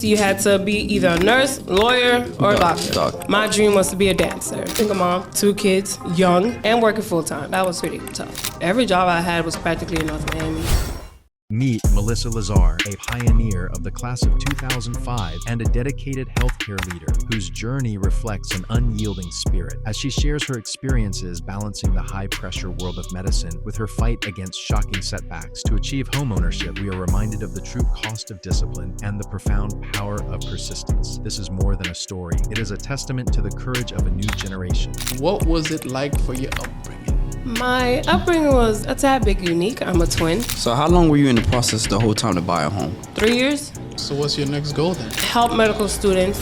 You had to be either a nurse, lawyer, or a doctor. My dream was to be a dancer. Single mom, 2 kids, young, and working full time. That was pretty tough. Every job I had was practically in North Miami. Meet Melissa Lazare, a pioneer of the class of 2005 and a dedicated healthcare leader whose journey reflects an unyielding spirit as she shares her experiences balancing the high-pressure world of medicine with her fight against shocking setbacks. To achieve homeownership, we are reminded of the true cost of discipline and the profound power of persistence. This is more than a story. It is a testament to the courage of a new generation. What was it like for your upbringing? My upbringing was a tad bit unique. I'm a twin. So how long were you in the process the whole time to buy a home? 3 years. So what's your next goal then? Help medical students.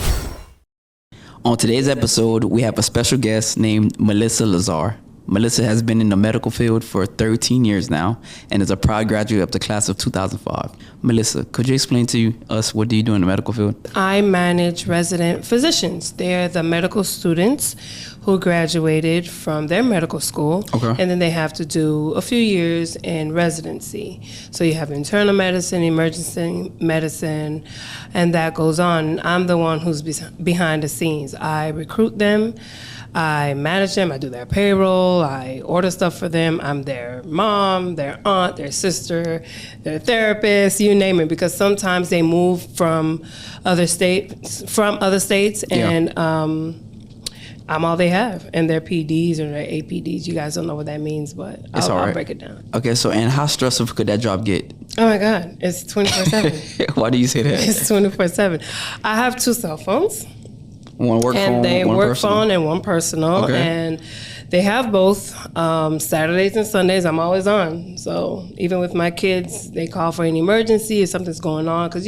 On today's episode, we have a special guest named Melissa Lazare. Melissa has been in the medical field for 13 years now and is a proud graduate of the class of 2005. Melissa, could you explain to us what do you do in the medical field? I manage resident physicians. They're the medical students who graduated from their medical school. Okay. And then they have to do a few years in residency. So you have internal medicine, emergency medicine, and that goes on. I'm the one who's behind the scenes. I recruit them. I manage them, I do their payroll, I order stuff for them. I'm their mom, their aunt, their sister, their therapist, you name it, because sometimes they move from other states, and I'm all they have, and their PDs or their APDs. You guys don't know what that means, but I'll break it down. Okay, so and how stressful could that job get? Oh my God, it's 24/7. Why do you say that? It's 24/7. I have 2 cell phones. One work phone, and they one work personal. phone and one personal, Okay. and they have both. Saturdays and Sundays, I'm always on. So even with my kids, they call for an emergency if something's going on, because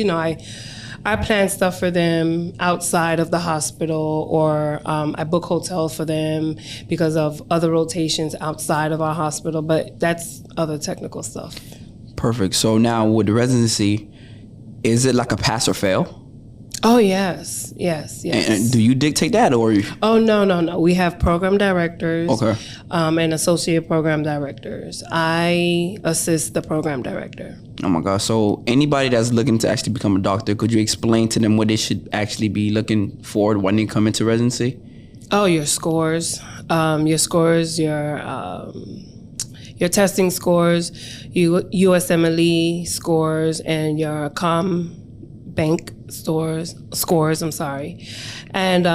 I plan stuff for them outside of the hospital, or I book hotels for them because of other rotations outside of our hospital. But that's other technical stuff. Perfect. So now with the residency, is it like a pass or fail? Oh, yes. And do you dictate that, or? Oh, no. We have program directors. Okay. And associate program directors. I assist the program director. Oh my God. So anybody that's looking to actually become a doctor, could you explain to them what they should actually be looking for when they come into residency? Oh, your scores. Your testing scores, USMLE scores, and your bank scores, And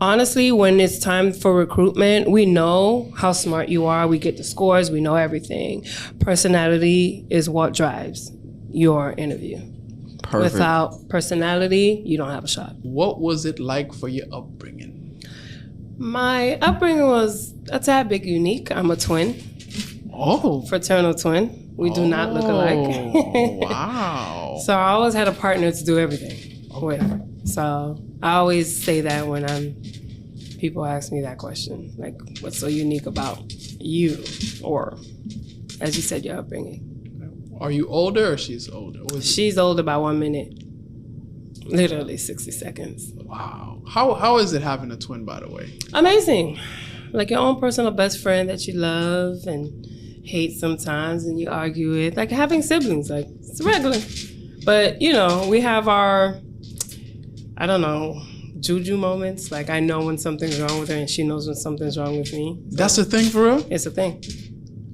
honestly, when it's time for recruitment, we know how smart you are. We get the scores, we know everything. Personality is what drives your interview. Perfect. Without personality, you don't have a shot. What was it like for your upbringing? My upbringing was a tad bit unique. I'm a twin. Oh. Fraternal twin. We do not look alike. Wow. So I always had a partner to do everything with. So I always say that when people ask me that question, like, what's so unique about you? Or, as you said, your upbringing. Are you older or she's older? She's older by 1 minute. Literally 60 seconds. Wow. How is it having a twin, by the way? Amazing. Like your own personal best friend that you love and hate sometimes and you argue with. Like having siblings, like it's regular. But, we have our, juju moments. Like I know when something's wrong with her and she knows when something's wrong with me. So that's a thing for real? It's a thing.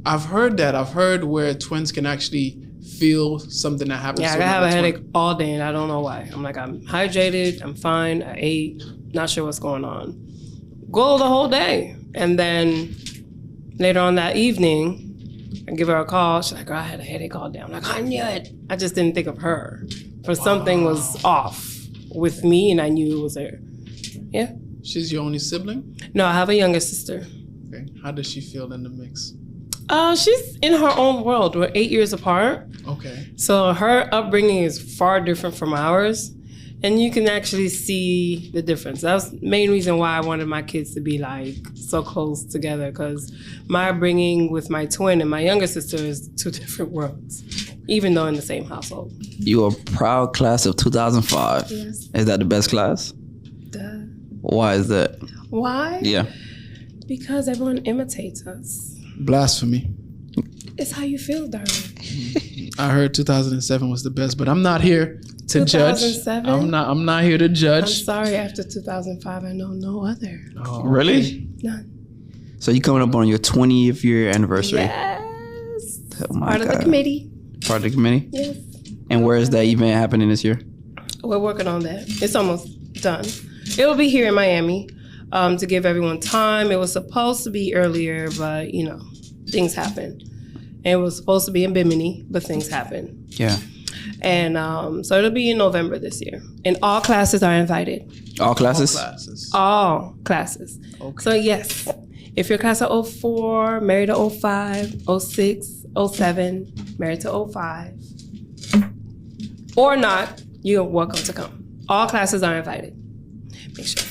I've heard that. I've heard where twins can actually feel something that happens. Yeah, I have a headache all day and I don't know why. I'm like, I'm hydrated, I'm fine, I ate, not sure what's going on. Go the whole day. And then later on that evening, I give her a call. She's like, girl, I had a headache all day. I'm like, I knew it. I just didn't think of her. For something was off with me and I knew it was her. Yeah. She's your only sibling? No, I have a younger sister. Okay. How does she feel in the mix? She's in her own world. We're 8 years apart. Okay. So her upbringing is far different from ours. And you can actually see the difference. That was the main reason why I wanted my kids to be like so close together, because my upbringing with my twin and my younger sister is 2 different worlds, even though in the same household. You are a proud class of 2005. Yes. Is that the best class? Duh. Why is that? Why? Yeah. Because everyone imitates us. Blasphemy. It's how you feel, darling. I heard 2007 was the best, but I'm not here to judge. 2007? I'm not here to I'm judge. sorry, after 2005, I know no other. Oh, Really? None. So you coming up on your 20th year anniversary? Yes. Oh my Part of the God. committee. Part of the committee? Yes. And where is that event happening this year? We're working on that. It's almost done. It will be here in Miami to give everyone time. It was supposed to be earlier, but, you know, things happen. And it was supposed to be in Bimini, but things happen. Yeah. And so it'll be in November this year. And all classes are invited. All classes? Classes. All classes. Okay. So yes, if you're class of 04, married to 05, 06, 07, married to 05, or not, you're welcome to come. All classes are invited. Make sure.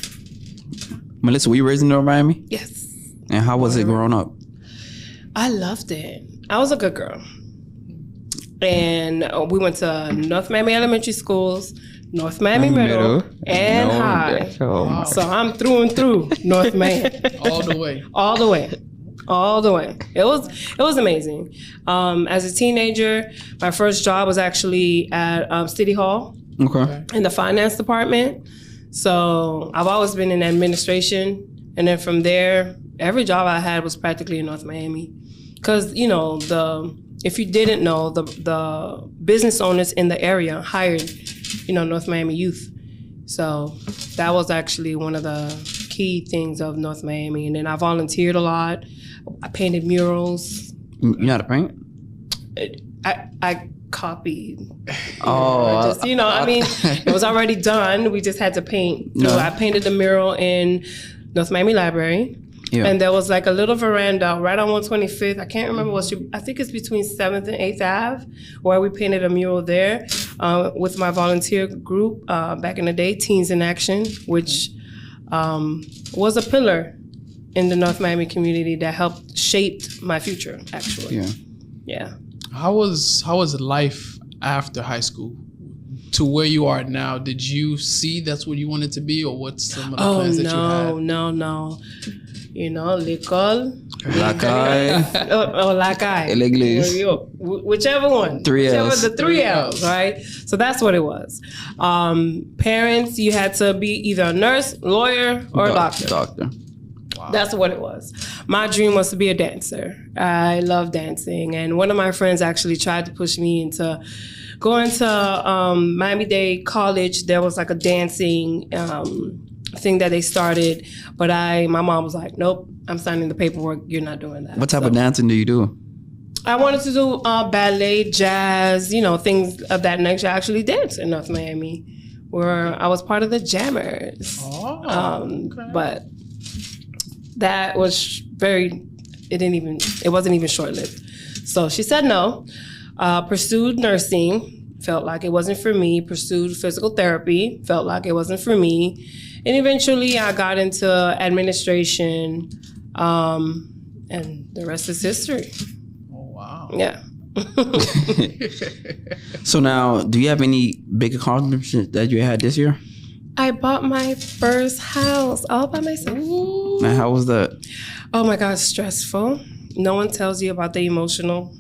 Melissa, were you raised in North Miami? Yes. And how was it growing up? I loved it. I was a good girl. And we went to North Miami Elementary Schools, North Miami Middle, and High. Oh, So I'm through and through North Miami. All the way. All the way. All the way. It was amazing. As a teenager, my first job was actually at City Hall okay. in the finance department. So I've always been in administration. And then from there, every job I had was practically in North Miami. Because, you know, if you didn't know, the business owners in the area hired, you know, North Miami youth. So that was actually one of the key things of North Miami. And then I volunteered a lot. I painted murals. You know how to paint? I copied. Oh. I mean, it was already done. We just had to paint. No. So I painted the mural in North Miami Library. Yeah. And there was like a little veranda right on 125th. I can't remember I think it's between 7th and 8th Ave, where we painted a mural there with my volunteer group back in the day, Teens in Action, which was a pillar in the North Miami community that helped shape my future, actually. Yeah. Yeah. How was life after high school? To where you are now, did you see that's what you wanted to be, or what's some of the plans that you had? No. You know, l'école. La calle. La calle. L'église. Whichever one. Three L's. The three L's, right? So that's what it was. Parents, you had to be either a nurse, lawyer, or a doctor. Wow. That's what it was. My dream was to be a dancer. I love dancing. And one of my friends actually tried to push me into going to Miami-Dade College. There was like a dancing thing that they started, but my mom was like, nope, I'm signing the paperwork. You're not doing that. What type of dancing do you do? I wanted to do ballet, jazz, you know, things of that nature. I actually danced in North Miami, where I was part of the Jammers. Okay. But that was it wasn't even short-lived. So she said no, pursued nursing, felt like it wasn't for me, pursued physical therapy, felt like it wasn't for me. And eventually I got into administration, and the rest is history. Oh, wow. Yeah. So now, do you have any big accomplishments that you had this year? I bought my first house all by myself. Man, how was that? Oh my God, stressful. No one tells you about the emotional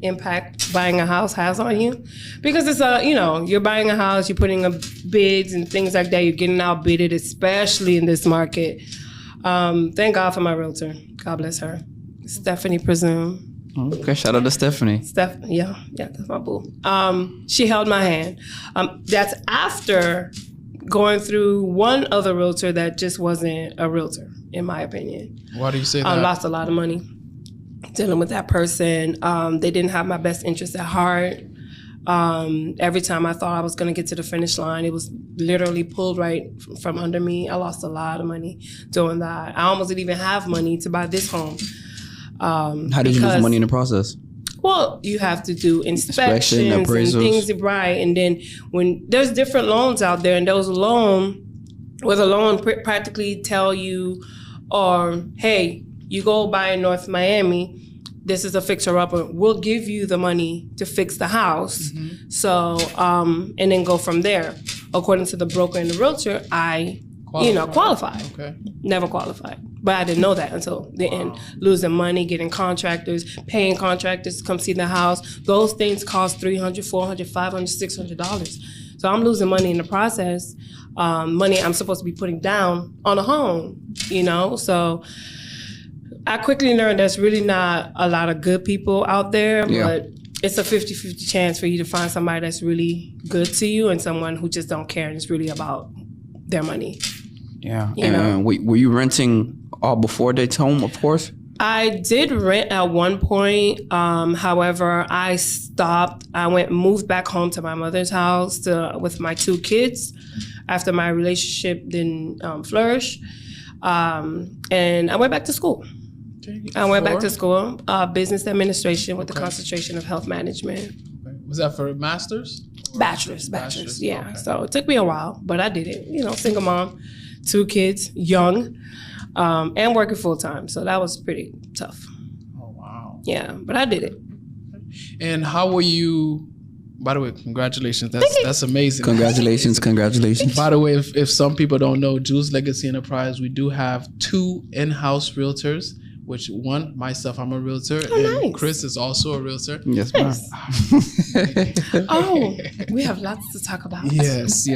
impact buying a house has on you, because it's you're buying a house, you're putting up bids and things like that, you're getting outbidded, especially in this market. Thank God for my realtor. God bless her, Stephanie Presume. Okay, shout out to Stephanie. Yeah, that's my boo. She held my hand. That's after going through one other realtor that just wasn't a realtor, in my opinion. Why do you say that? I lost a lot of money dealing with that person. They didn't have my best interest at heart. Every time I thought I was going to get to the finish line, it was literally pulled right from under me. I lost a lot of money doing that. I almost didn't even have money to buy this home. How did you lose money in the process? Well, you have to do inspections and things, right? And then when there's different loans out there, and those loan practically tell you, or hey, you go buy in North Miami, this is a fixer-upper. We'll give you the money to fix the house. Mm-hmm. So, and then go from there. According to the broker and the realtor, I qualified. Okay. Never qualified. But I didn't know that until the end. Losing money, getting contractors, paying contractors to come see the house. Those things cost $300, $400, $500, $600. So I'm losing money in the process, money I'm supposed to be putting down on a home, you know? So I quickly learned there's really not a lot of good people out there, but it's a 50-50 chance for you to find somebody that's really good to you and someone who just don't care and it's really about their money. Yeah. You know? Were you renting all before this home, of course? I did rent at one point. However, I stopped. I moved back home to my mother's house with my 2 kids after my relationship didn't flourish. And I went back to school. I went back to school, business administration with the concentration of health management. Was that for a master's? Bachelor's, yeah. Okay. So it took me a while, but I did it. You know, single mom, 2 kids, young, and working full time. So that was pretty tough. Oh, wow. Yeah, but I did it. And how were you? By the way, congratulations. That's amazing. Congratulations. By the way, if some people don't know, Jules Legacy Enterprise, we do have 2 in-house realtors. Which one, myself, I'm a realtor, and nice. Chris is also a realtor. Yes, ma'am. Oh, we have lots to talk about. Yes.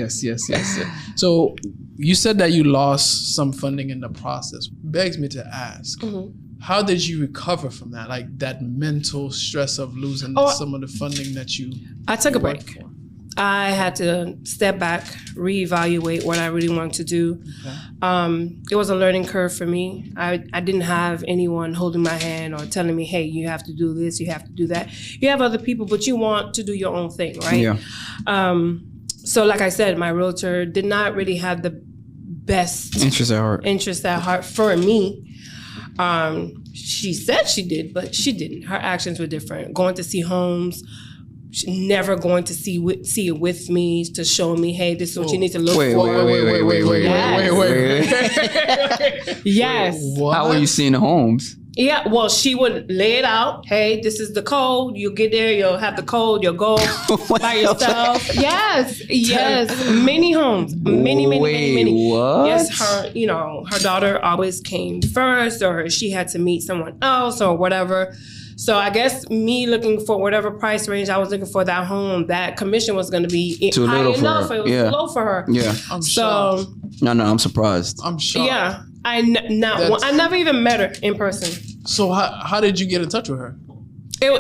So you said that you lost some funding in the process. Begs me to ask, how did you recover from that? Like that mental stress of losing some of the funding that you I took a break. for? I had to step back, reevaluate what I really wanted to do. Okay. It was a learning curve for me. I didn't have anyone holding my hand or telling me, hey, you have to do this, you have to do that. You have other people, but you want to do your own thing, right? Yeah. So like I said, my realtor did not really have the best interest at heart for me. She said she did, but she didn't. Her actions were different. Going to see homes, never going to see it with me to show me, hey, this is what you need to look for. Wait. Yes. What? How were you seeing the homes? Yeah, well, she would lay it out. Hey, this is the code. You get there, you'll have the code. You'll go by yourself. Yes. Many homes, many. What? Yes, her daughter always came first, or she had to meet someone else, or whatever. So I guess me looking for whatever price range I was looking for that home, that commission was going to be too high little enough. for her. It was too low for her. Yeah. I'm shocked. No, I'm surprised. I'm shocked. Yeah. I never even met her in person. So how did you get in touch with her?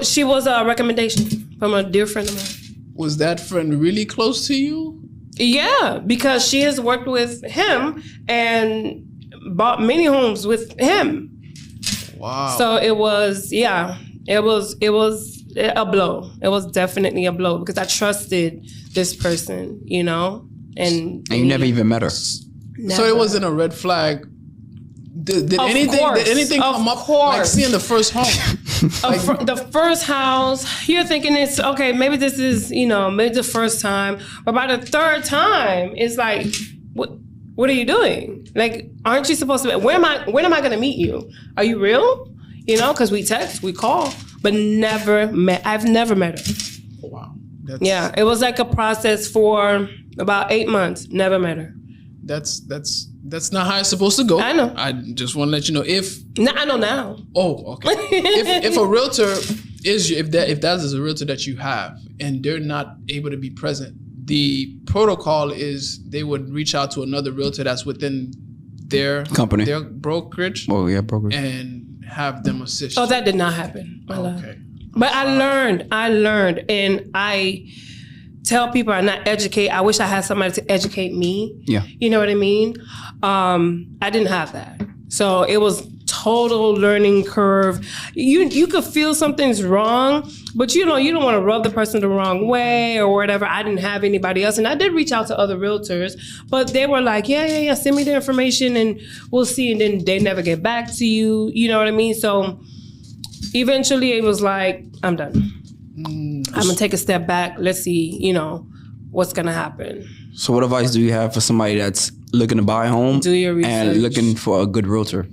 She was a recommendation from a dear friend of mine. Was that friend really close to you? Yeah, because she has worked with him and bought many homes with him. Wow. So it was a blow. It was definitely a blow because I trusted this person, and you never even met her. Never. So it wasn't a red flag. Did anything come up? Like seeing the first home, the first house, you're thinking it's okay. Maybe this is maybe the first time, but by the third time, it's like, what are you doing? Like, aren't you supposed to? When am I going to meet you? Are you real? Because we text, we call, but never met. I've never met her. Wow. It was like a process for about 8 months. Never met her. That's not how it's supposed to go. I know. I just want to let you know I know now. Oh, okay. if a realtor if that is a realtor that you have and they're not able to be present, the protocol is they would reach out to another realtor that's within their company, their brokerage. Oh yeah, brokerage, and have them assist. Oh, that did not happen. Okay. But I learned, and I tell people I not educate. I wish I had somebody to educate me. Yeah. You know what I mean? I didn't have that. So it was total learning curve. You could feel something's wrong, but you don't want to rub the person the wrong way or whatever. I didn't have anybody else. And I did reach out to other realtors, but they were like, yeah, send me the information and we'll see. And then they never get back to you. You know what I mean? So eventually it was like, I'm done. I'm going to take a step back. Let's see, what's going to happen. So what advice do you have for somebody that's looking to buy a home Do your research. and looking for a good realtor?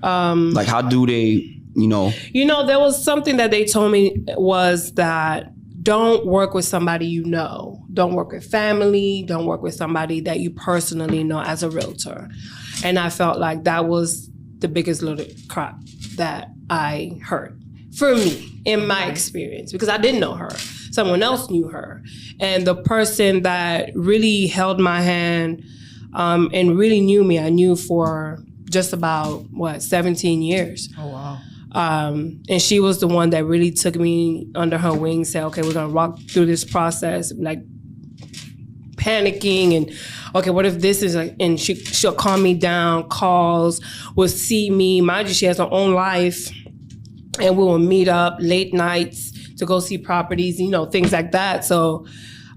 Like how do they, there was something that they told me was that don't work with somebody you know. Don't work with family. Don't work with somebody that you personally know as a realtor. And I felt like that was the biggest load of crap that I heard. for me, in my experience, because I didn't know her. Someone else knew her. And the person that really held my hand and really knew me, I knew for just about, 17 years. Oh, wow. And she was the one that really took me under her wing, said, okay, we're going to walk through this process, like panicking and, okay, what if this is like, and she'll calm me down, calls, will see me. Mind you, she has her own life, and we will meet up late nights to go see properties, things like that. So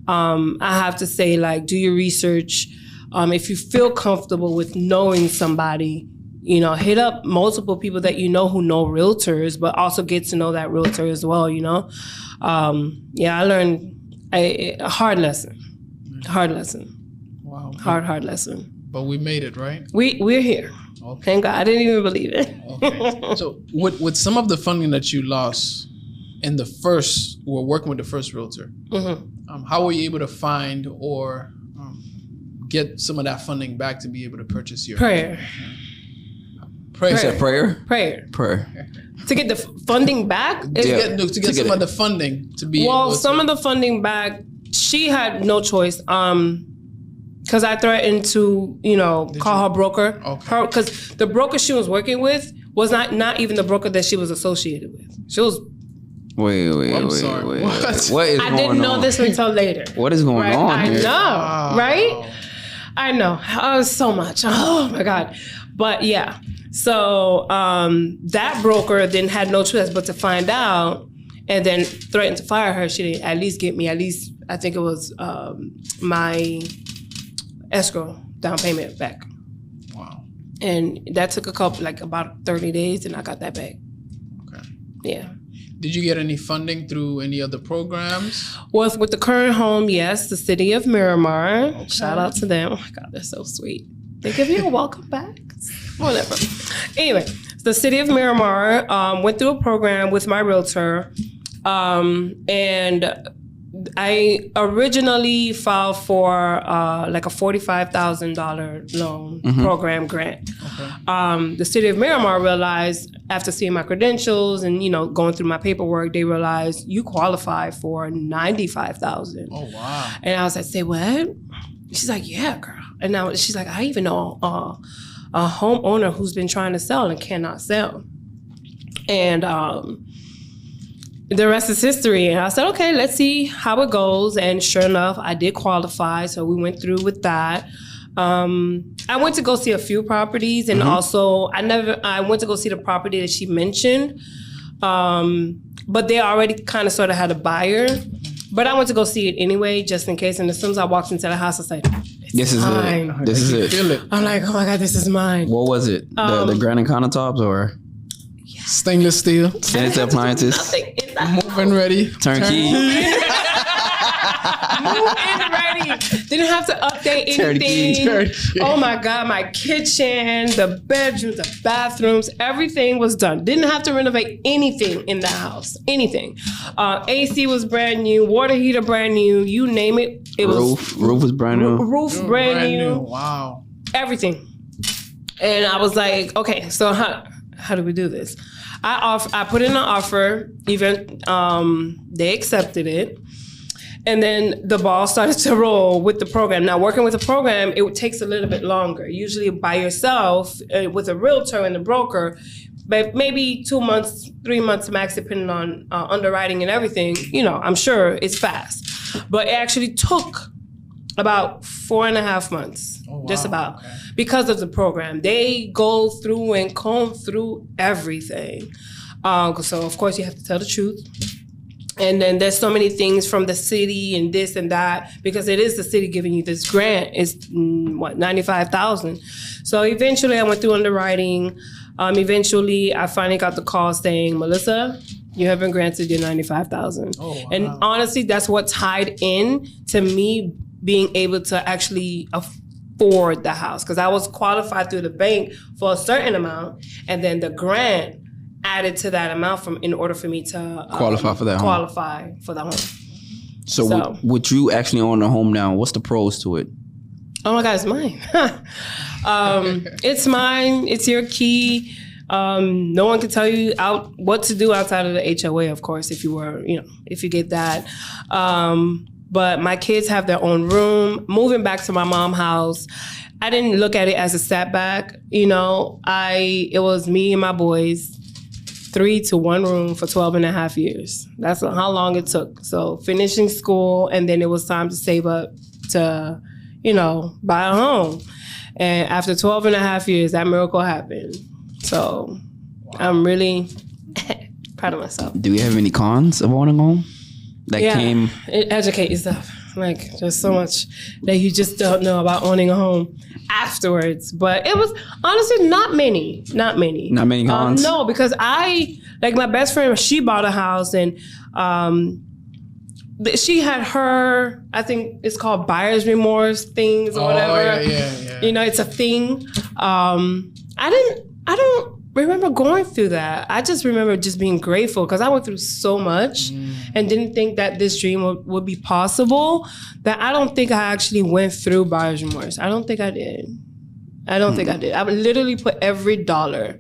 I have to say, like, do your research. If you feel comfortable with knowing somebody, hit up multiple people that who know realtors, but also get to know that realtor as well, I learned a hard lesson. Wow. Hard lesson. But we made it, right? We're here. Okay. Thank God. I didn't even believe it. Okay. So with some of the funding that you lost in working with the first realtor, how were you able to find or get some of that funding back to be able to purchase your prayer? You said prayer? Prayer. To get the funding back? To get some of the funding to be able to... some of the funding back, she had no choice. Because I threatened to, call her broker. Okay. Because the broker she was working with was not even the broker that she was associated with. She was... Wait. I'm sorry. What is going on? I didn't know this until later. What is going on I here? know, right? I know. Oh, so much. Oh, my God. But, yeah. So that broker then had no choice but to find out and then threatened to fire her. She didn't at least get me, I think it was my escrow down payment back. Wow. And that took about 30 days, and I got that back. Okay. Yeah. Did you get any funding through any other programs? Well, with the current home, yes, the city of Miramar. Okay. Shout out to them. Oh my God, they're so sweet. They give you a welcome back. Whatever. Anyway, the city of Miramar went through a program with my realtor, and I originally filed for like a $45,000 loan program grant. Okay. The city of Miramar realized after seeing my credentials and going through my paperwork, they realized you qualify for $95,000. Oh wow! And I was like, say what? She's like, yeah, girl. And now she's like, I even know a homeowner who's been trying to sell and cannot sell. And the rest is history. And I said, okay, let's see how it goes. And sure enough, I did qualify. So we went through with that. I went to go see a few properties, and also I went to go see the property that she mentioned. But they already kind of sort of had a buyer. But I went to go see it anyway, just in case. And as soon as I walked into the house, I said, this is mine. It. This is it. Feel it. I'm like, oh my God, this is mine. What was it? The granite countertops or? Stainless steel. Stainless appliances. Nothing. Move-in ready. Turnkey. Move-in ready. Didn't have to update anything. Turnkey. Oh my God, my kitchen, the bedrooms, the bathrooms, everything was done. Didn't have to renovate anything in the house. Anything. AC was brand new, water heater brand new, you name it. Roof was brand new. Roof brand new. Wow. Everything. And I was like, okay, so how do we do this? I put in an offer, even they accepted it. And then the ball started to roll with the program. Now, working with a program, it takes a little bit longer. Usually by yourself, with a realtor and a broker, but maybe 2 months, 3 months max, depending on underwriting and everything, I'm sure it's fast. But it actually took about 4.5 months, just about, because of the program. They go through and comb through everything. So, of course, you have to tell the truth. And then there's so many things from the city and this and that, because it is the city giving you this grant. It's, $95,000. So eventually I went through underwriting. Eventually I finally got the call saying, Melissa, you have been granted your $95,000. Oh, wow. And honestly, that's what tied in to me being able to actually afford the house, because I was qualified through the bank for a certain amount, and then the grant added to that amount in order for me to qualify for that home. So would you actually own a home now? What's the pros to it? Oh my God, it's mine. It's mine. It's your key. No one can tell you what to do outside of the HOA, of course, if you get that. But my kids have their own room. Moving back to my mom's house, I didn't look at it as a setback. It was me and my boys, 3 to 1 room for 12 and a half years. That's how long it took. So finishing school, and then it was time to save up to, buy a home. And after 12 and a half years, that miracle happened. So I'm really proud of myself. Do you have any cons of owning a home? Educate yourself. Like, there's so much that you just don't know about owning a home afterwards. But it was honestly not many. Not many cons? No, because my best friend, she bought a house, and she had her, I think it's called buyer's remorse things or whatever. Yeah. It's a thing. I don't remember going through that. I just remember just being grateful because I went through so much and didn't think that this dream would be possible, that I don't think I actually went through buyer's remorse. I don't think I did. I would literally put every dollar,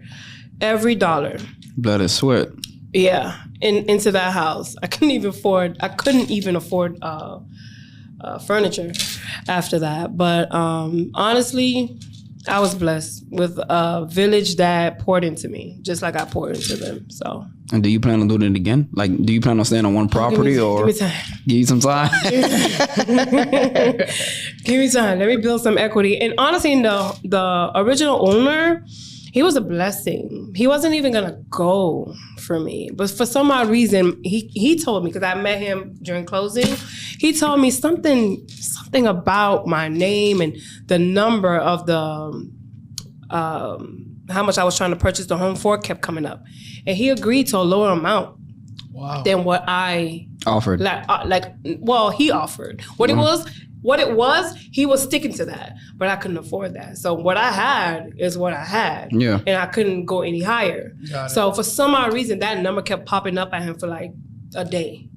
blood and sweat. Yeah, into that house. I couldn't even afford furniture after that. But honestly, I was blessed with a village that poured into me, just like I poured into them. So. And do you plan on doing it again? Like, do you plan on staying on one property or give you some time? Give me time. Let me build some equity. And honestly, the original owner, he was a blessing. He wasn't even gonna go for me, but for some odd reason, he told me, because I met him during closing. He told me something about my name and the number of the how much I was trying to purchase the home for kept coming up, and he agreed to a lower amount than what I offered. He offered what it was. He was sticking to that, but I couldn't afford that. So what I had is what I had, and I couldn't go any higher. So for some odd reason, that number kept popping up at him for like a day,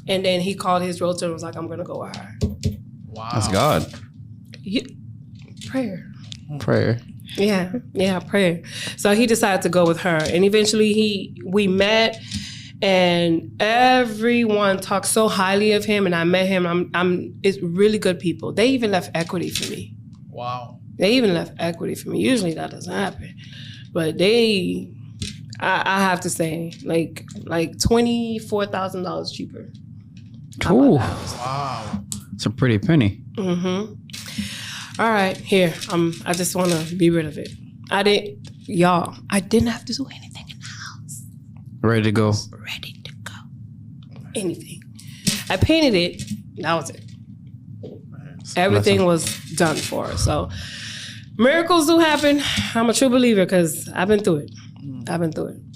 and then he called his realtor and was like, "I'm gonna go higher." Wow, that's God. Prayer. Yeah, prayer. So he decided to go with her, and eventually we met, and everyone talked so highly of him, and I met him. It's really good people. They even left equity for me. Wow. They even left equity for me. Usually that doesn't happen, but I have to say, like $24,000 cheaper. Cool. Wow. It's a pretty penny. Mm-hmm. All right, here. I just want to be rid of it. I didn't have to do anything in the house. Ready to go. Anything. I painted it. That was it. Everything was done for her. So miracles do happen. I'm a true believer because I've been through it.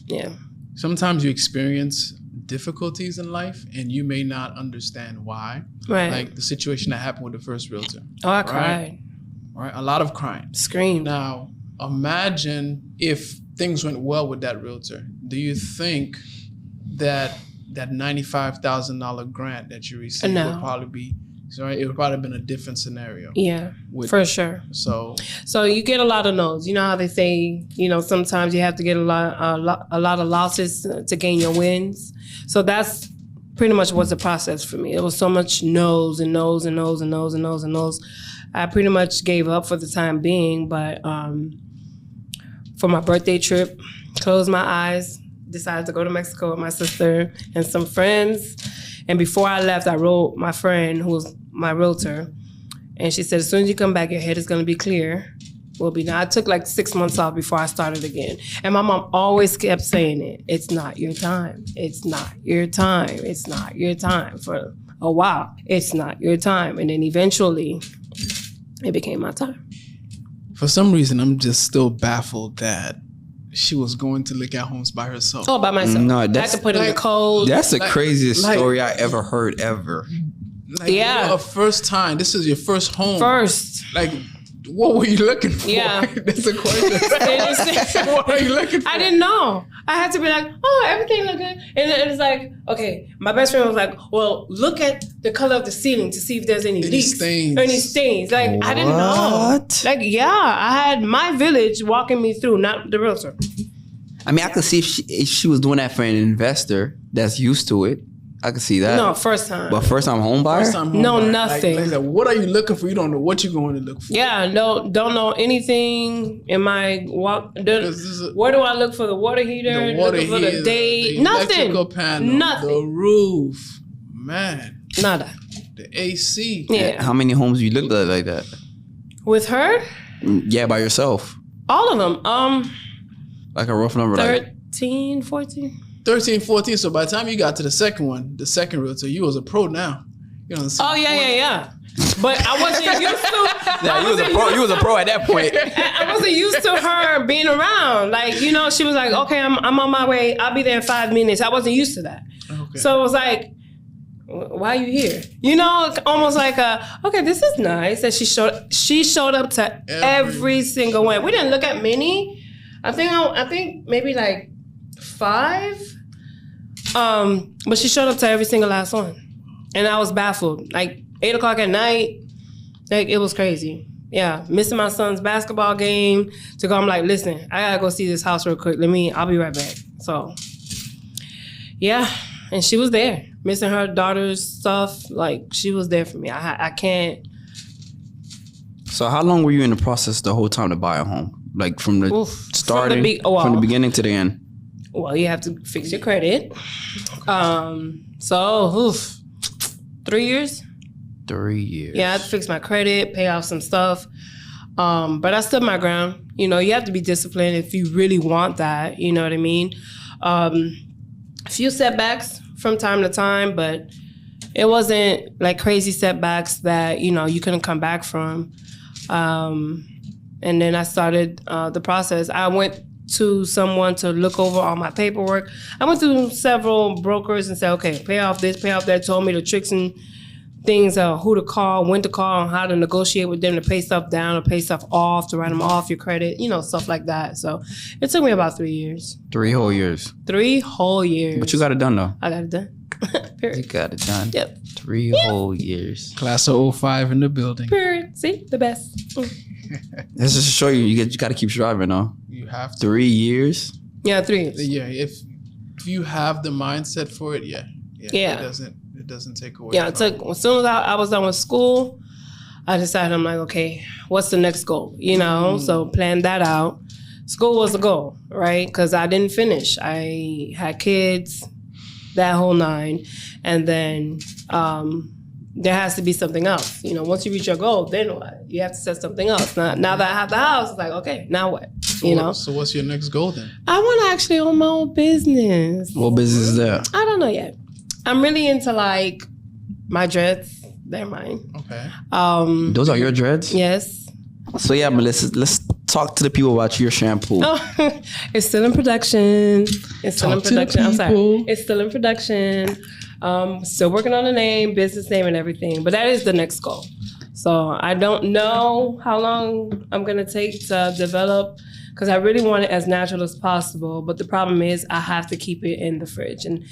Yeah. Sometimes you experience difficulties in life and you may not understand why. Right. Like the situation that happened with the first realtor. Oh, I cried. Right. A lot of crying. Screamed. Now, imagine if things went well with that realtor. Do you think that $95,000 grant that you received would probably be, it would probably have been a different scenario? Yeah, for sure. So you get a lot of no's. You know how they say, sometimes you have to get a lot of losses to gain your wins. So that's pretty much was the process for me. It was so much no's and no's and no's and no's and no's and no's. I pretty much gave up for the time being, but for my birthday trip, closed my eyes, decided to go to Mexico with my sister and some friends. And before I left, I wrote my friend, who was my realtor, and she said, as soon as you come back, your head is going to be clear. I took like 6 months off before I started again. And my mom always kept saying it. It's not your time. It's not your time. It's not your time. For a while, it's not your time. And then eventually, it became my time. For some reason, I'm just still baffled that she was going to look at homes by herself. Oh, by myself. No, I had to put in the code. That's the craziest story I ever heard ever. A first time. This is your first home. First. What were you looking for? Yeah. That's a question. What are you looking for? I didn't know. I had to be like, oh, everything looked good. And it was like, okay, my best friend was like, well, look at the color of the ceiling to see if there's any leaks. Stains. Or any stains. I didn't know. I had my village walking me through, not the realtor. I mean, I could see if she was doing that for an investor that's used to it. I could see that. No, first time. But first time home buyer? First time home No, buyer. nothing. Like, what are you looking for? You don't know what you're going to look for. Yeah, no, don't know anything in my walk. Where do I look for the water heater? The water looking for heater, the date? the Nothing. electrical panel, Nothing. the roof, man, Nada. the AC. Yeah. How many homes you looked at like that? With her, Yeah, by yourself. all of them. Like a rough number. Like 13, 14. 13, 14. So by the time you got to the second one, the second realtor, you was a pro now. You know. Oh yeah. But I wasn't used to. yeah, you was a pro at that point. I wasn't used to her being around. Like, you know, she was like, okay, I'm on my way. I'll be there in 5 minutes. I wasn't used to that. Okay. So it was like, why are you here? You know, almost like okay, this is nice that she showed up to every single one. We didn't look at many. I think maybe like 5. But she showed up to every single last one. And I was baffled. Like 8 o'clock at night, like it was crazy. Yeah, missing my son's basketball game to go. I'm like, listen, I gotta go see this house real quick. I'll be right back. So, yeah, and she was there, missing her daughter's stuff. Like she was there for me. I can't. So how long were you in the process the whole time to buy a home? Like from the starting, from the beginning to the end? Well, you have to fix your credit. So 3 years. 3 years. Yeah, I had to fix my credit, pay off some stuff. But I stood my ground. You know, you have to be disciplined if you really want that. You know what I mean? A few setbacks from time to time, but it wasn't like crazy setbacks that, you know, you couldn't come back from. And then I started the process. I went to someone to look over all my paperwork. I went to several brokers and said, okay, pay off this, pay off that, told me the tricks and things, who to call, when to call, and how to negotiate with them to pay stuff down or pay stuff off, to write them off your credit, you know, stuff like that. So it took me about 3 years. 3 whole years. 3 whole years. But you got it done though. I got it done. Period. You got it done. Yep. 3 whole years. Class of 05 in the building. Period. See? The best. This is to show you got to keep striving though. You have to. 3 years. Yeah, 3 years. Yeah, if you have the mindset for it, yeah. Yeah. It doesn't take away. Yeah, it took, as soon as I was done with school, I decided, I'm like, okay, what's the next goal? You know, so plan that out. School was the goal, right? Because I didn't finish. I had kids, that whole 9. And then there has to be something else. You know, once you reach your goal, then what? You have to set something else. Now that I have the house, it's like, okay, now what? You know? So what's your next goal then? I want to actually own my own business. What business is that? I don't know yet. I'm really into like my dreads. They're mine. Okay. Those are your dreads? Yes. So yeah, Melissa, let's talk to the people about your shampoo. Oh, it's still in production. It's still in production. I'm sorry. It's still in production. Still working on the name, business name, and everything. But that is the next goal. So I don't know how long I'm gonna take to develop, because I really want it as natural as possible. But the problem is I have to keep it in the fridge, and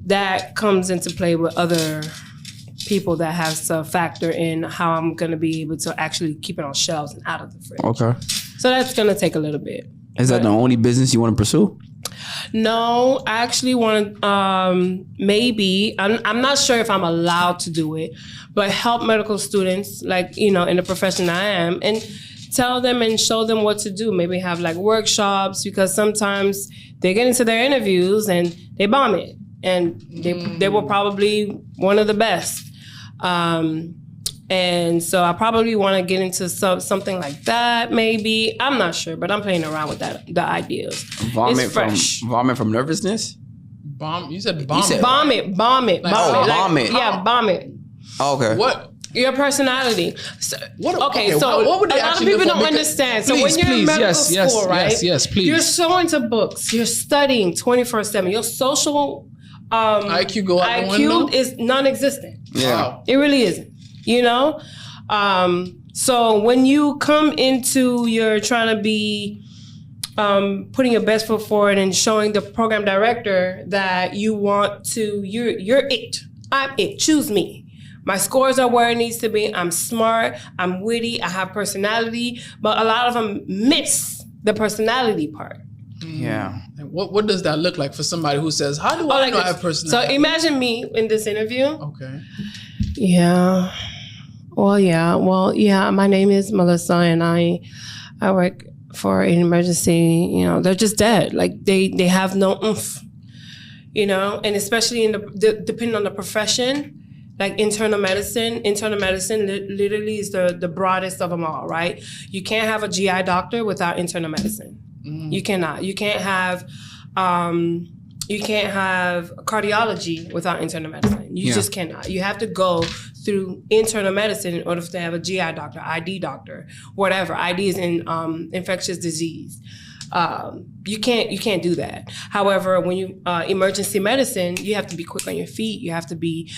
that comes into play with other people that have to factor in how I'm gonna be able to actually keep it on shelves and out of the fridge. Okay. So that's gonna take a little bit. Is that the only business you want to pursue? No, I actually want maybe, I'm not sure if I'm allowed to do it, but help medical students, like, you know, in the profession I am, and tell them and show them what to do. Maybe have like workshops, because sometimes they get into their interviews and they bomb it. And they were probably one of the best. And so I probably want to get into something like that, maybe. I'm not sure, but I'm playing around with the ideas. Vomit it's fresh. Vomit from nervousness? You said bomb. Bomb it. Bomb it. Yeah, bomb it. Oh, okay. What? Your personality. So, What would they a lot of actually people look for? don't understand. So Please, when you're in medical yes, school, right? Yes, please. You're so into books. You're studying 24/7. Your social IQ go out the window? is non-existent. Yeah. Wow. It really isn't, you know? So when you come into your trying to be putting your best foot forward and showing the program director that you want to, you're it. I'm it. Choose me. My scores are where it needs to be. I'm smart. I'm witty. I have personality. But a lot of them miss the personality part. Yeah. And what does that look like for somebody who says, how do I know I have So personality? imagine me in this interview. Okay. Yeah. Well, yeah. My name is Melissa, and I work for an emergency. You know, they're just dead. Like they have no oomph. You know, and especially in depending on the profession, like internal medicine literally is the broadest of them all, right? You can't have a GI doctor without internal medicine. You cannot. You can't have cardiology without internal medicine. You just cannot. You have to go through internal medicine in order to have a GI doctor, ID doctor, whatever. ID is in infectious disease. You can't do that. However, when you emergency medicine, you have to be quick on your feet. You have to be,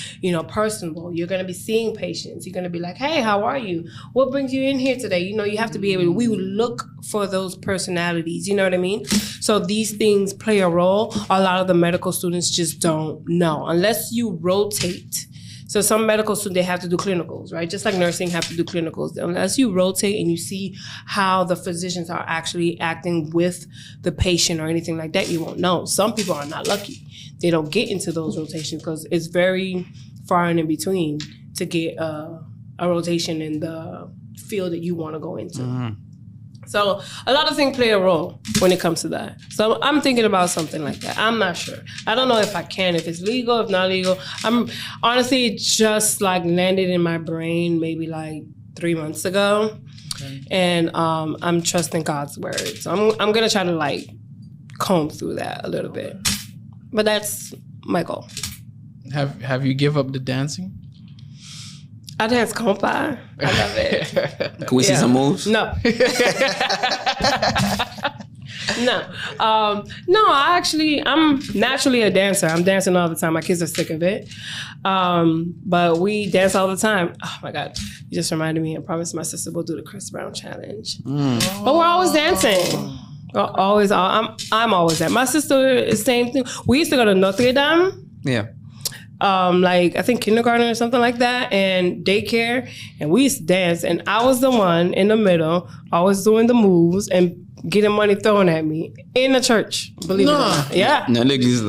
personable. You're going to be seeing patients. You're going to be like, hey, how are you? What brings you in here today? You have to be able to, we would look for those personalities. You know what I mean? So these things play a role. A lot of the medical students just don't know unless you rotate. So some medical students, they have to do clinicals, right? Just like nursing have to do clinicals. Unless you rotate and you see how the physicians are actually acting with the patient or anything like that, you won't know. Some people are not lucky. They don't get into those rotations because it's very far and in between to get a rotation in the field that you want to go into. Mm-hmm. So a lot of things play a role when it comes to that. So I'm thinking about something like that. I'm not sure. I don't know if I can, if it's legal, if not legal. I'm honestly, it just like landed in my brain maybe like 3 months ago. Okay. And I'm trusting God's word. So I'm going to try to like comb through that a little bit. But that's my goal. Have you give up the dancing? I dance compa. I love it. Can we see some moves? No. No, I'm naturally a dancer. I'm dancing all the time. My kids are sick of it. But we dance all the time. Oh my God. You just reminded me. I promised my sister we'll do the Chris Brown challenge. But we're always dancing. I'm always there. My sister is the same thing. We used to go to Notre Dame. Yeah. I think kindergarten or something like that, and daycare, and we used to dance, and I was the one in the middle, always doing the moves and getting money thrown at me in the church. Believe it or not. Yeah. In the l'église.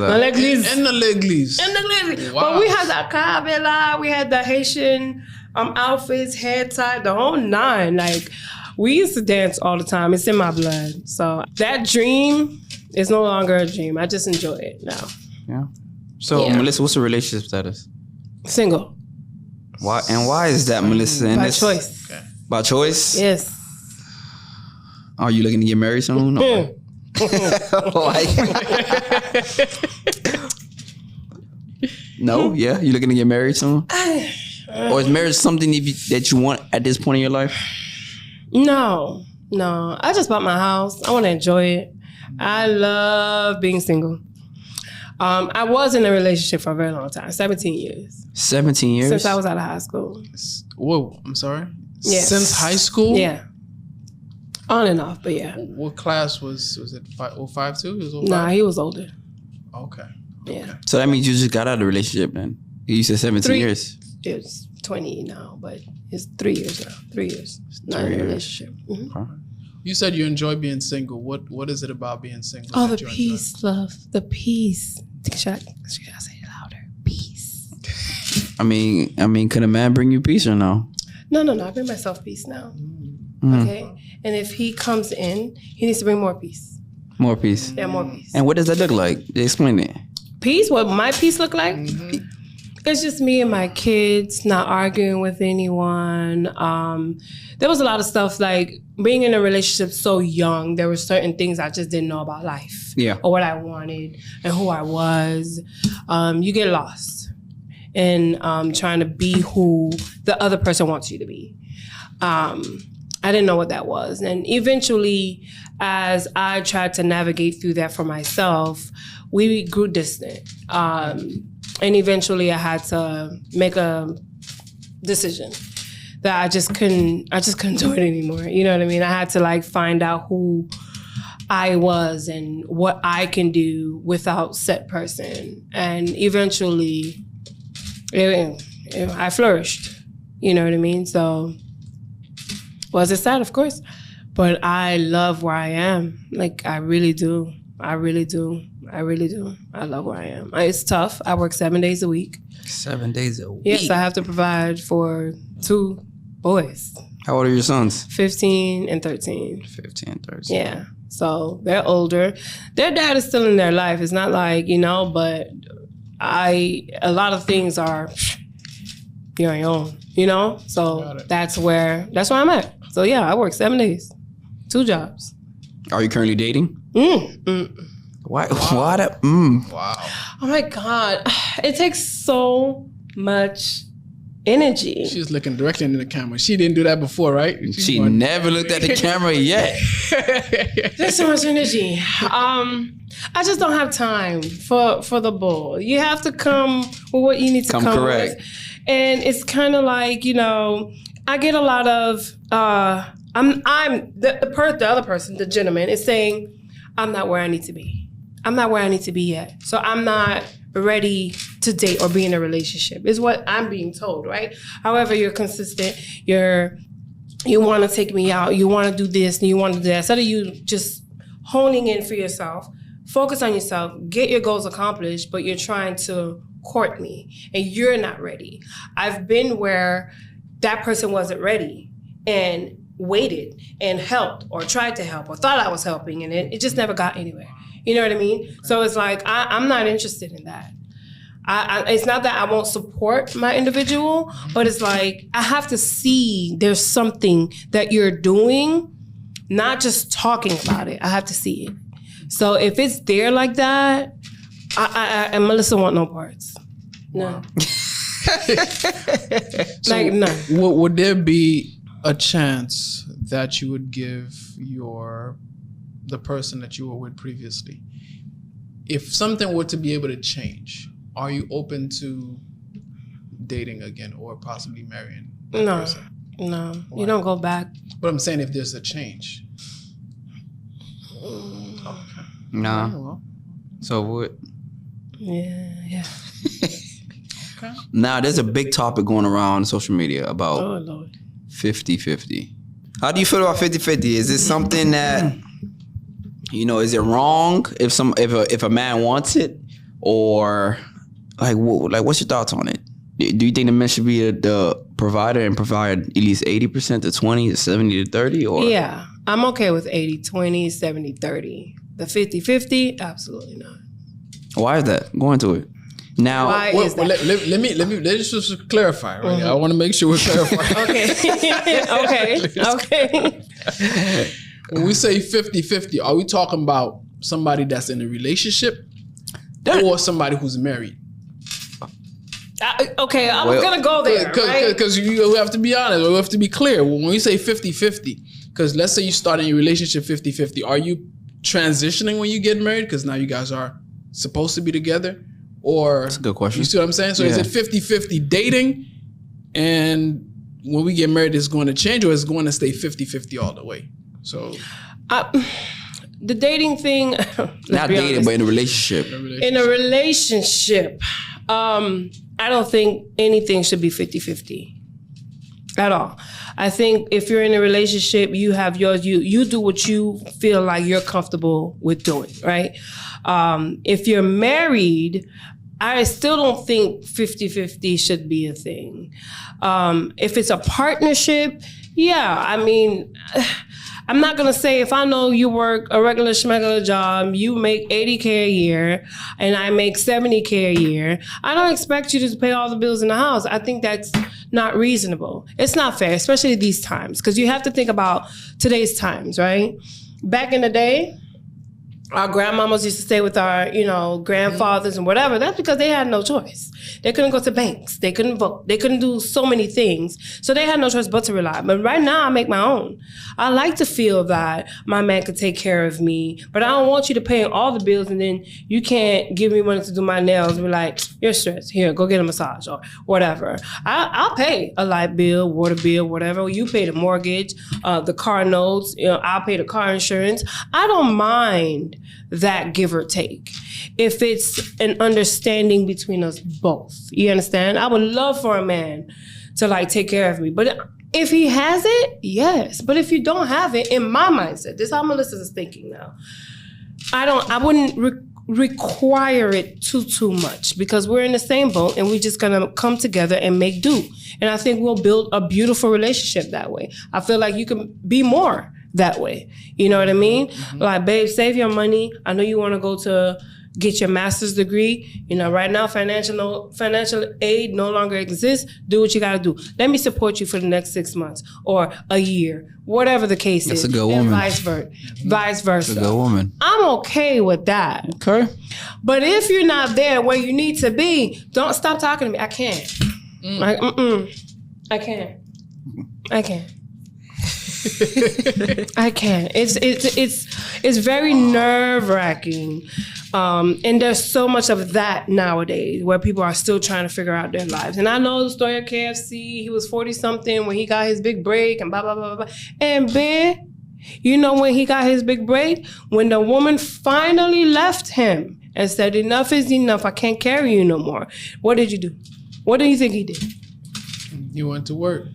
Wow. But we had the kabela, we had the Haitian outfits, hair tie, the whole nine. Like, we used to dance all the time. It's in my blood. So that dream is no longer a dream. I just enjoy it now. Yeah. So, Melissa, what's the relationship status? Single. Why? And why is that, Melissa? By choice. Okay. By choice? Yes. Are you looking to get married soon? No. No? Yeah? You looking to get married soon? Or is marriage something that you want at this point in your life? No. I just bought my house. I want to enjoy it. I love being single. I was in a relationship for a very long time, 17 years. 17 years? Since I was out of high school. Whoa, I'm sorry? Yes. Since high school? Yeah. On and off, but yeah. What class was it? 05 too? He was 05? Nah, he was older. Okay. Yeah. So that means you just got out of the relationship then? You said 17 years? It's 20 now, but it's 3 years now. 3 years. Not in a relationship. Mm-hmm. Okay. You said you enjoy being single. What is it about being single? Oh, the peace, love. The peace. Should I say it louder? Peace. I mean, could a man bring you peace or no? No. I bring myself peace now. Okay? And if he comes in, he needs to bring more peace. More peace? Yeah, more peace. And what does that look like? Explain it. Peace? What my peace look like? Mm-hmm. It's just me and my kids, not arguing with anyone. There was a lot of stuff like being in a relationship so young, there were certain things I just didn't know about life. Yeah. Or what I wanted and who I was. You get lost in trying to be who the other person wants you to be. I didn't know what that was. And eventually, as I tried to navigate through that for myself, we grew distant. And eventually I had to make a decision that I just couldn't do it anymore. You know what I mean? I had to like find out who I was and what I can do without said person. And eventually I flourished. You know what I mean? So was it sad? Of course. But I love where I am. Like I really do. I really do. I really do. I love where I am. It's tough. I work 7 days a week. 7 days a week. Yes, I have to provide for 2 boys. How old are your sons? 15 and 13. 15 and 13. Yeah. So they're older. Their dad is still in their life. It's not like, but a lot of things are you're on your own, So that's where I'm at. So yeah, I work 7 days, 2 jobs. Are you currently dating? Why? Wow. Wow. Oh my God. It takes so much energy. She's looking directly into the camera. She didn't do that before, right? She never looked at the camera yet. There's so much energy. I just don't have time for the bull. You have to come with what you need to come correct. with. And it's kind of like, I get a lot of, I'm the other person, the gentleman, is saying, I'm not where I need to be. I'm not where I need to be yet. So I'm not ready to date or be in a relationship, is what I'm being told, right? However, you're consistent. You want to take me out. You want to do this and you want to do that. Instead of you just honing in for yourself, focus on yourself, get your goals accomplished, but you're trying to court me and you're not ready. I've been where that person wasn't ready and waited and helped or tried to help or thought I was helping, and it just never got anywhere. You know what I mean? So it's like, I'm not interested in that. It's not that I won't support my individual, but it's like, I have to see there's something that you're doing, not just talking about it. I have to see it. So if it's there like that, I and Melissa want no parts. No. Like, none. Would there be a chance that you would give the person that you were with previously, if something were to be able to change, are you open to dating again or possibly marrying that person? No. Why? You don't go back. But I'm saying if there's a change. Nah. Well, So what? Yeah. okay. Now, there's a big topic going around on social media about Oh, Lord. 50-50. How do you feel about 50-50? Is this something that, is it wrong if a man wants it, or what's your thoughts on it? Do you think the man should be the provider and provide at least 80% to 20 to 70 to 30? Or Yeah, I'm okay with 80-20, 70-30. The 50-50, absolutely not. why is that? Go into it. Now, Why is that? Let's just clarify, right? I want to make sure we're clarifying. Okay. When we say 50-50, are we talking about somebody that's in a relationship or somebody who's married? I was going to go there, right? Because you have to be honest, or you have to be clear. When we say 50-50, because let's say you start in your relationship 50-50, are you transitioning when you get married? Because now you guys are supposed to be together? Or that's a good question. You see what I'm saying? So is it 50-50 dating, and when we get married, it's going to change, or it's going to stay 50-50 all the way? So the dating thing, not dating, but in a relationship. In a relationship, I don't think anything should be 50-50 at all. I think if you're in a relationship, you have yours, you do what you feel like you're comfortable with doing, right? If you're married, I still don't think 50-50 should be a thing. If it's a partnership, yeah, I mean, I'm not going to say if I know you work a regular schmegular job, you make $80K a year, and I make $70K a year, I don't expect you to pay all the bills in the house. I think that's not reasonable. It's not fair, especially these times, because you have to think about today's times, right? Back in the day, our grandmamas used to stay with our, grandfathers and whatever. That's because they had no choice. They couldn't go to banks. They couldn't vote. They couldn't do so many things. So they had no choice but to rely. But right now, I make my own. I like to feel that my man could take care of me, but I don't want you to pay all the bills and then you can't give me money to do my nails and be like, you're stressed. Here, go get a massage or whatever. I'll pay a light bill, water bill, whatever. You pay the mortgage, the car notes. I'll pay the car insurance. I don't mind that give or take if it's an understanding between us both. You understand? I would love for a man to take care of me, but if he has it, yes. But if you don't have it, in my mindset, this is how Melissa is thinking now. I wouldn't require it too much, because we're in the same boat and we're just gonna come together and make do. And I think we'll build a beautiful relationship that way. I feel like you can be more that way. You know what I mean? Like, babe, save your money. I know you want to go to get your master's degree. You know, right now financial aid no longer exists. Do what you got to do. Let me support you for the next 6 months or a year, whatever the case is. That's a good and woman. Vice versa. That's a good woman. I'm okay with that. Okay. But if you're not there where you need to be, don't stop talking to me. I can't. Like, I can't. I can't. I can't. It's very nerve-wracking. And there's so much of that nowadays where people are still trying to figure out their lives. And I know the story of KFC. He was 40-something when he got his big break and blah, blah, blah, blah. And Ben, you know when he got his big break? When the woman finally left him and said, enough is enough. I can't carry you no more. What did you do? What do you think he did? He went to work.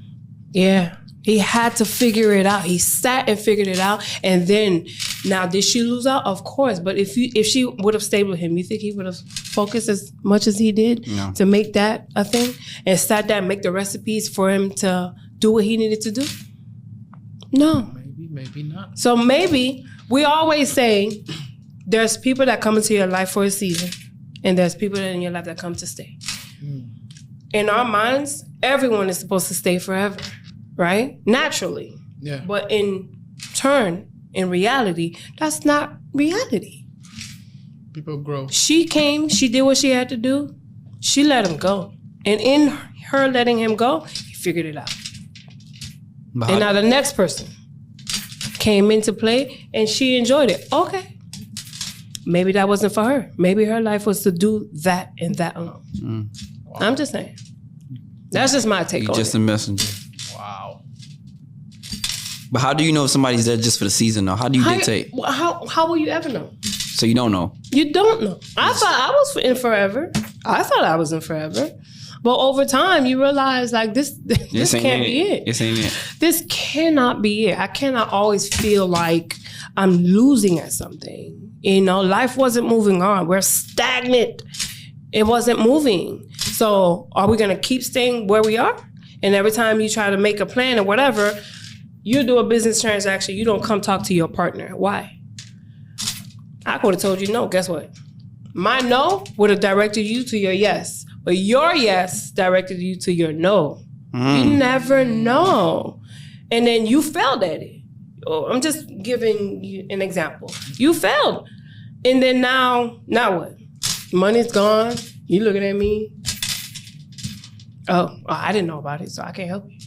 Yeah. He had to figure it out. He sat and figured it out. And then, now, did she lose out? Of course. But if she would have stayed with him, you think he would have focused as much as he did to make that a thing? And sat down and make the recipes for him to do what he needed to do? No. Maybe not. So maybe, we always say, there's people that come into your life for a season, and there's people that in your life that come to stay. In our minds, everyone is supposed to stay forever. Right? Naturally. Yeah. But in reality, that's not reality. People grow. She came, she did what she had to do, she let him go. And in her letting him go, he figured it out. And now the next person came into play and she enjoyed it. Okay. Maybe that wasn't for her. Maybe her life was to do that and that alone. Wow. I'm just saying. That's just my take on it. You're just a messenger. Wow. Mm-hmm. But how do you know if somebody's there just for the season, though? How do you dictate? How will you ever know? So you don't know? You don't know. I thought I was in forever. I thought I was in forever. But over time, you realize, like, this can't be it. This ain't it. This cannot be it. I cannot always feel like I'm losing at something. You know, life wasn't moving on. We're stagnant. It wasn't moving. So are we going to keep staying where we are? And every time you try to make a plan or whatever, you do a business transaction, you don't come talk to your partner. Why? I could have told you no. Guess what? My no would have directed you to your yes. But your yes directed you to your no. You never know. And then you failed at it. Oh, I'm just giving you an example. You failed. And then now what? Money's gone. You looking at me. Oh, I didn't know about it, so I can't help you.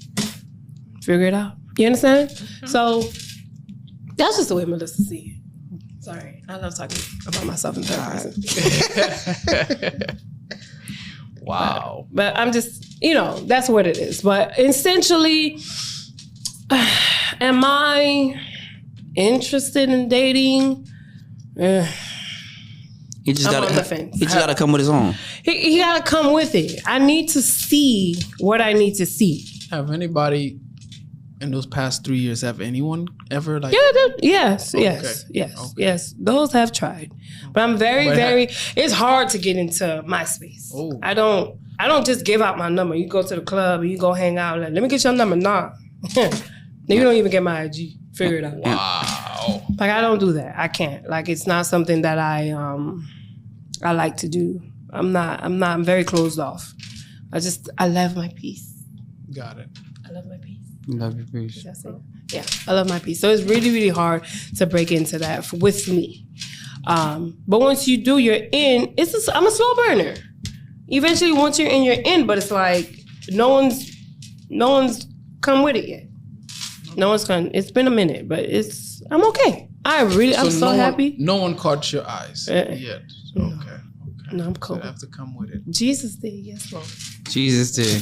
Figure it out. You understand? So that's just the way Melissa sees it. Sorry, I love talking about myself in third person. Wow. But I'm just, that's what it is. But essentially, am I interested in dating? He just I'm on the fence. He just gotta come with his own. He gotta come with it. I need to see what I need to see. Have anybody in those past 3 years, have anyone ever like? Yes. Those have tried, but I'm very. It's hard to get into my space. Oh. I don't just give out my number. You go to the club and you go hang out. Like, let me get your number. Nah, you don't even get my IG. Figure it out. Wow. Like, I don't do that. I can't. Like, it's not something that I like to do. I'm very closed off. I love my peace. Got it. I love my peace. Love your peace. That's it. Yeah, I love my peace. So it's really, really hard to break into that with me. But once you do, you're in. I'm a slow burner. Eventually, once you're in, you're in. But it's like no one's come with it yet. No one's come. It's been a minute, but I'm okay. I'm so happy. No one caught your eyes yet. Okay. No, I'm cool. So you have to come with it. Jesus did, yes, Lord. Jesus did.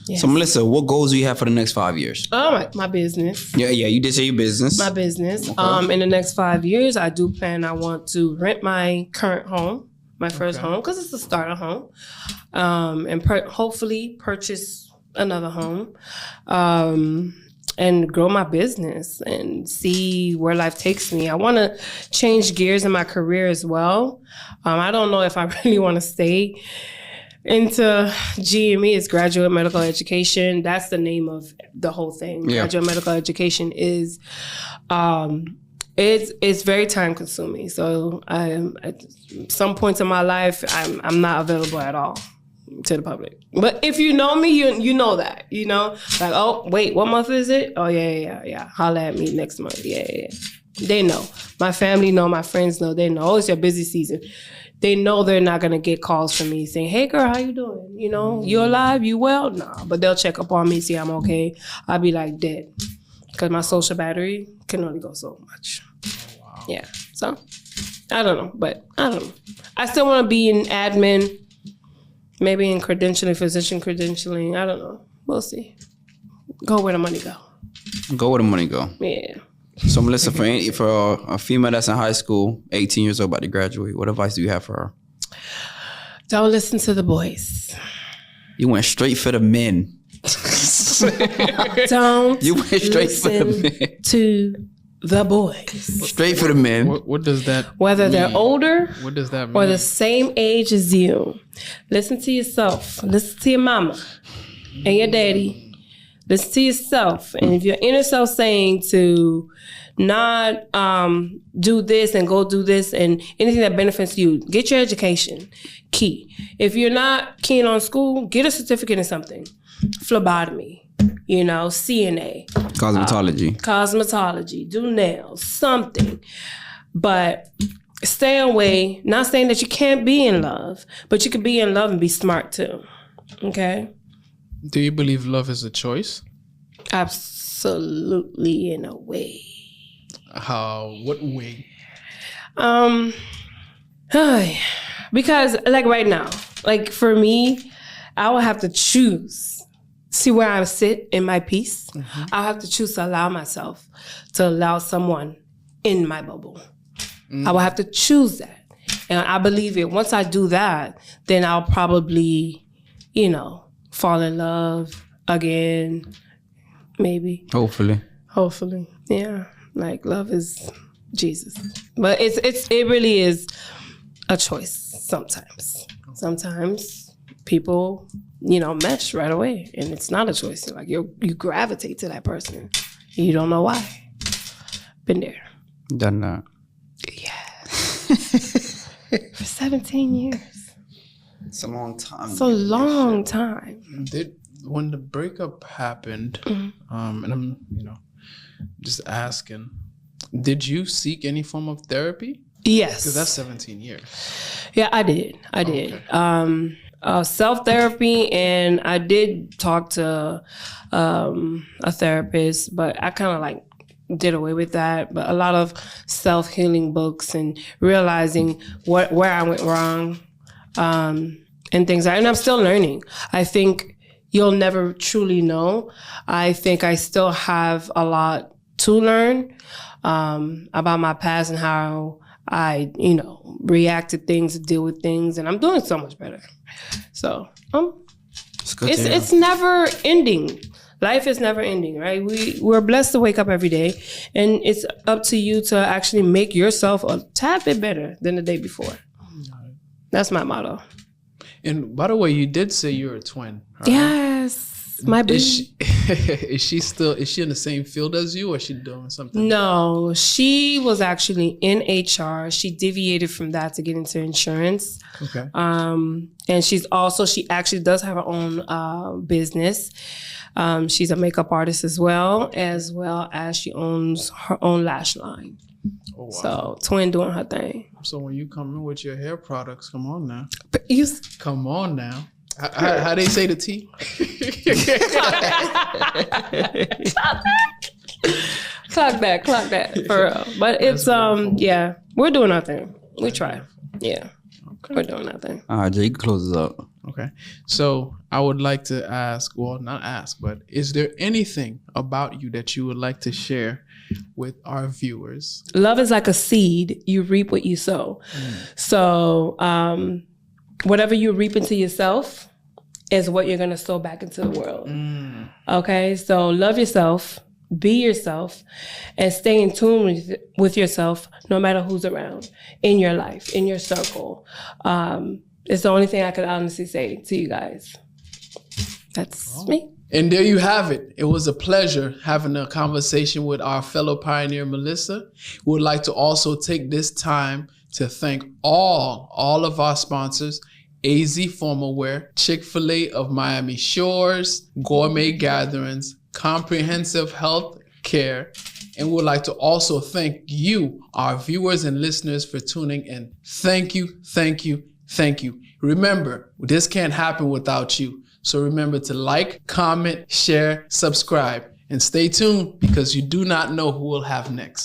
Yes. So Melissa, what goals do you have for the next 5 years? My business. Yeah, you did say your business. My business. Okay. In the next 5 years, I want to rent my current home, my first home, because it's a starter home, and hopefully purchase another home. and grow my business and see where life takes me. I want to change gears in my career as well. I don't know if I really want to stay into GME. It's graduate medical education. That's the name of the whole thing. Yeah. Graduate medical education is, it's very time consuming. So at some points in my life, I'm not available at all to the public. But if you know me, you know that, like, oh, wait, what month is it? Oh, yeah. Holla at me next month. Yeah. They know. My family know, my friends know, they know, oh, it's your busy season. They know they're not going to get calls from me saying, hey, girl, how you doing? You alive? You well? Nah, but they'll check up on me, see I'm okay. I'll be like dead because my social battery can only go so much. Oh, wow. Yeah. So I don't know. I still want to be in admin, maybe in credentialing, physician credentialing. I don't know. We'll see. Go where the money go. Go where the money go. Yeah. So Melissa, for a female that's in high school, 18 years old, about to graduate, what advice do you have for her? Don't listen to the boys. You went straight for the men. Don't You went straight for the listen men. to the boys. Straight for the men. What does that Whether mean? they're older What does that mean? or the same age as you. Listen to yourself. Listen to your mama and your daddy. Listen to yourself. And if your inner self saying to not do this and go do this and anything that benefits you, get your education. Key. If you're not keen on school, get a certificate in something. Phlebotomy, CNA. Cosmetology, do nails, something. But stay away, not saying that you can't be in love, but you can be in love and be smart too. Okay? Do you believe love is a choice? Absolutely, in a way. How? What way? Because like right now, like for me, I will have to choose. See where I sit in my peace? Mm-hmm. I'll have to choose to allow myself to allow someone in my bubble. I will have to choose that. And I believe it. Once I do that, then I'll probably, fall in love again. Maybe. Hopefully. Yeah. Like love is Jesus. But it really is a choice sometimes. Sometimes people, mesh right away and it's not a choice. Like you gravitate to that person. You don't know why. Been there. Done that. Yeah. For 17 years. It's a long time. It's a long time. When the breakup happened, and I'm, just asking, did you seek any form of therapy? Yes. Because that's 17 years. Yeah, I did. Okay. Self-therapy, and I did talk to a therapist, but I kind of did away with that. But a lot of self-healing books and realizing where I went wrong and things. And I'm still learning. I think you'll never truly know. I think I still have a lot to learn about my past and how I, react to things, deal with things, and I'm doing so much better. So it's never ending. Life is never ending, right? We're blessed to wake up every day, and it's up to you to actually make yourself a tad bit better than the day before. That's my motto. And by the way, you did say you're a twin. Right? Yes. My baby. Is she in the same field as you, or is she doing something? No, she was actually in HR. She deviated from that to get into insurance. Okay. And she actually does have her own business. She's a makeup artist as well as she owns her own lash line. Oh, wow. So twin doing her thing. So when you come in with your hair products, come on now. Come on now. How they say the T? Clock that for real. But it's yeah, we're doing our thing. We try. Yeah. Okay. We're doing our thing. All right, Jay, you can close this up. Okay. So I would like to ask, well, not ask, but is there anything about you that you would like to share with our viewers? Love is like a seed. You reap what you sow. So whatever you reap into yourself is what you're going to sow back into the world. Okay? So love yourself. be yourself and stay in tune with yourself no matter who's around in your life, in your circle. It's the only thing I could honestly say to you guys. That's me. And there you have it. It was a pleasure having a conversation with our fellow pioneer, Melissa. We would like to also take this time to thank all of our sponsors: AZ Formal Wear, Chick-fil-A of Miami Shores, Gourmet Gatherings, Comprehensive Health Care. And we would like to also thank you, our viewers and listeners, for tuning in. Thank you, thank you, thank you. Remember, this can't happen without you. So remember to like, comment, share, subscribe, and stay tuned because you do not know who we'll have next.